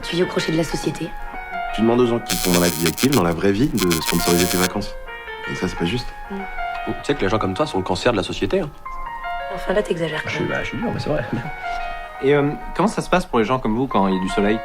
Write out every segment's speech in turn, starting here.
Tu vis au crochet de la société. Tu demandes aux gens qui sont dans la vie active, dans la vraie vie, de sponsoriser tes vacances. Et ça, c'est pas juste. Tu sais que les gens comme toi sont le cancer de la société. Hein. Enfin là, t'exagères quand même. Je suis dur, mais c'est vrai. Et comment ça se passe pour les gens comme vous quand il y a du soleil?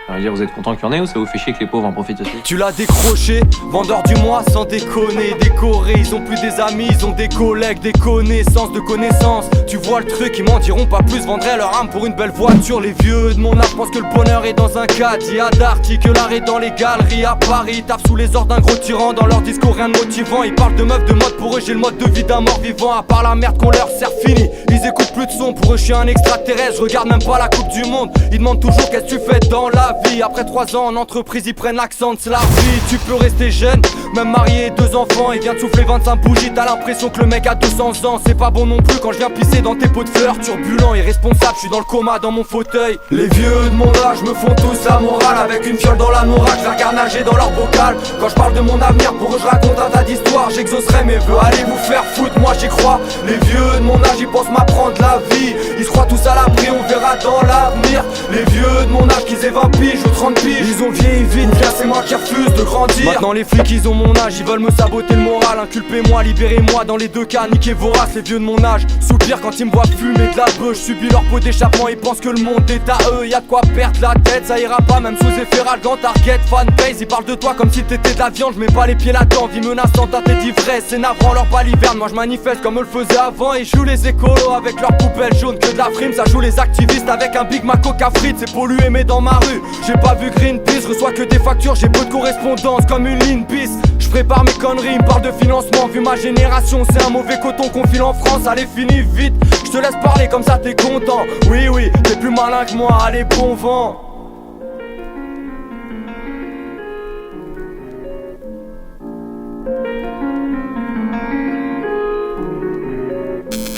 Alors, dire, vous êtes content qu'il y en ait ou ça vous fait chier que les pauvres en profitent aussi? Tu l'as décroché, vendeur du mois sans déconner, décoré. Ils ont plus des amis, ils ont des collègues, des connaissances de connaissances. Tu vois le truc, ils m'en diront pas plus, vendraient leur âme pour une belle voiture. Les vieux de mon âge pensent que le bonheur est dans un caddie à Darty, que l'art est dans les galeries à Paris. Ils tapent sous les ordres d'un gros tyran, dans leur discours rien de motivant. Ils parlent de meufs, de mode, pour eux j'ai le mode de vie d'un mort vivant. À part la merde qu'on leur sert fini, ils écoutent plus de son. Pour eux je suis un extraterrestre, je regarde même pas la coupe du monde. Ils demandent toujours qu'est-ce que tu fais dans la vie. Après 3 ans en entreprise, ils prennent l'accent de Slavie. Tu peux rester jeune, même marié, 2 enfants. Il vient de souffler 25 bougies, t'as l'impression que le mec a 200 ans. C'est pas bon non plus quand je viens pisser dans tes pots de fleurs. Turbulent, irresponsable, je suis dans le coma dans mon fauteuil. Les vieux de mon âge me font tous la morale. Avec une fiole dans la norac, je la regarde nager dans leur bocal. Quand je parle de mon avenir, pour eux je raconte un tas d'histoires. J'exaucerai mes vœux, allez vous faire foutre, moi j'y crois. Les vieux de mon âge, ils pensent m'apprendre la vie. Ils se croient tous à l'abri, on verra dans l'avenir. Les vieux de mon âge, qu'ils aient 20 piges ou 30 piges, ils ont vieilli vite, bien c'est moi qui refuse de grandir. Maintenant les flics ils ont mon âge, ils veulent me saboter le moral. Inculpez-moi, libérez-moi, dans les deux cas, niquez vorace. Les vieux de mon âge soupirent quand ils me voient fumer de la beuh. Je subis leur pot d'échappement, ils pensent que le monde est à eux. Y'a de quoi perdre la tête, ça ira pas même sous effet ralgant. Target, fanbase, ils parlent de toi comme si t'étais de la viande. Je mets pas les pieds là-dedans, vie menaçante à tes d'ivresse. C'est navrant leur baliverne, moi je manifeste comme eux le faisaient avant. Et jouent les écolos avec leurs poubelles jaunes. Que de la frime, ça joue les activistes avec un Big Mac Coca frites. C'est pollué mais dans ma rue, j'ai pas vu Greenpeace. Reçois que des factures, j'ai peu de correspondance comme une ligne bis. Je prépare mes conneries, ils me parlent de financement. Vu ma génération, c'est un mauvais coton qu'on file en France. Allez finis vite, je te laisse parler comme ça t'es content. Oui oui, t'es plus malin que moi, allez bon vent.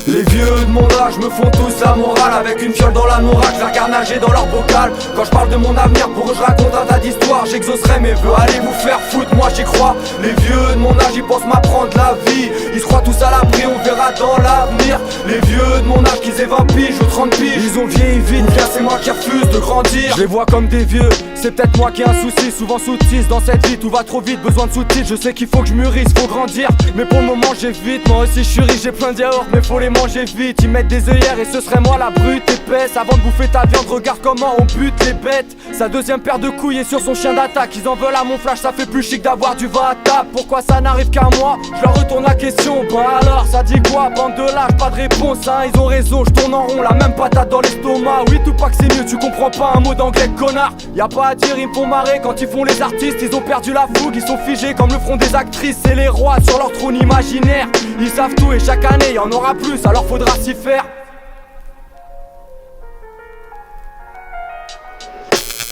Les vieux de mon âge me font tous la morale. Avec une fiole dans la norac, je la regarde nager dans leur bocal. Quand je parle de mon avenir, pour eux je raconte un tas d'histoires. J'exaucerai mes vœux, allez vous faire foutre, moi j'y crois. Les vieux de mon âge, ils pensent m'apprendre la vie. Ils se croient tous à l'abri, on verra dans l'avenir. Les vieux de mon âge, qu'ils aient 20 piges ou 30 piges, ils ont vieilli vite, bien c'est moi qui refuse de grandir. Je les vois comme des vieux, c'est peut-être moi qui ai un souci. Souvent soutise dans cette vie, tout va trop vite, besoin de sous-titres. Je sais qu'il faut que je mûrisse, faut grandir, mais pour le moment j'évite. Moi aussi je suis riche, j'ai plein de yaourts, mais faut les manger vite. Ils mettent des œillères et ce serait moi la brute épaisse. Avant de bouffer ta viande, regarde comment on bute les bêtes. Sa deuxième paire de couilles est sur son chien d'attaque. Ils en veulent à mon flash, ça fait plus chic d'avoir du vin à table. Pourquoi ça n'arrive qu'à moi? Je leur retourne la question. Bah alors, ça dit quoi? Bande de lâches, pas de réponse hein. Ils ont raison, je tourne en rond, la même patate dans l'estomac. Oui, tout pas que c'est mieux, tu comprends pas un mot d'anglais connard. Y'a pas à dire, ils me font marrer quand ils font les artistes. Ils ont perdu la fougue, ils sont figés comme le front des actrices. C'est les rois sur leur trône imaginaire. Ils savent tout et chaque année y en aura plus, alors faudra s'y faire.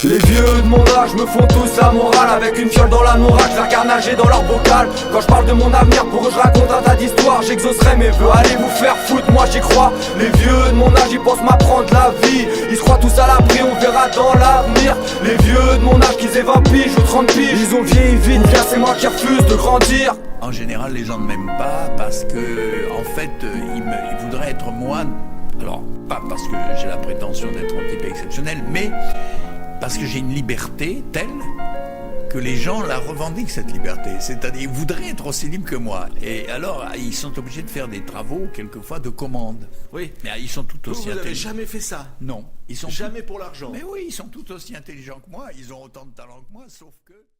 Les vieux de mon âge me font tous la morale. Avec une fiole dans la norac, je la regarde nager dans leur bocal. Quand je parle de mon avenir, pour eux je raconte un tas d'histoires. J'exaucerai mes vœux, allez vous faire foutre, moi j'y crois. Les vieux de mon âge, ils pensent m'apprendre la vie. Ils se croient tous à l'abri, on verra dans l'avenir. Les vieux de mon âge, qu'ils aient 20 piges ou 30 piges, ils ont vieilli vite, bien c'est moi qui refuse de grandir. En général, les gens ne m'aiment pas parce que, en fait, ils voudraient être moi. Alors, pas parce que j'ai la prétention d'être un type exceptionnel, mais parce que j'ai une liberté telle que les gens la revendiquent, cette liberté. C'est-à-dire, ils voudraient être aussi libres que moi. Et alors, ils sont obligés de faire des travaux, quelquefois, de commande. Oui. Mais ils sont tout aussi Vous n'avez intelligents. jamais fait ça? Non. Ils sont Jamais pour l'argent? Mais oui, ils sont tout aussi intelligents que moi. Ils ont autant de talent que moi, sauf que...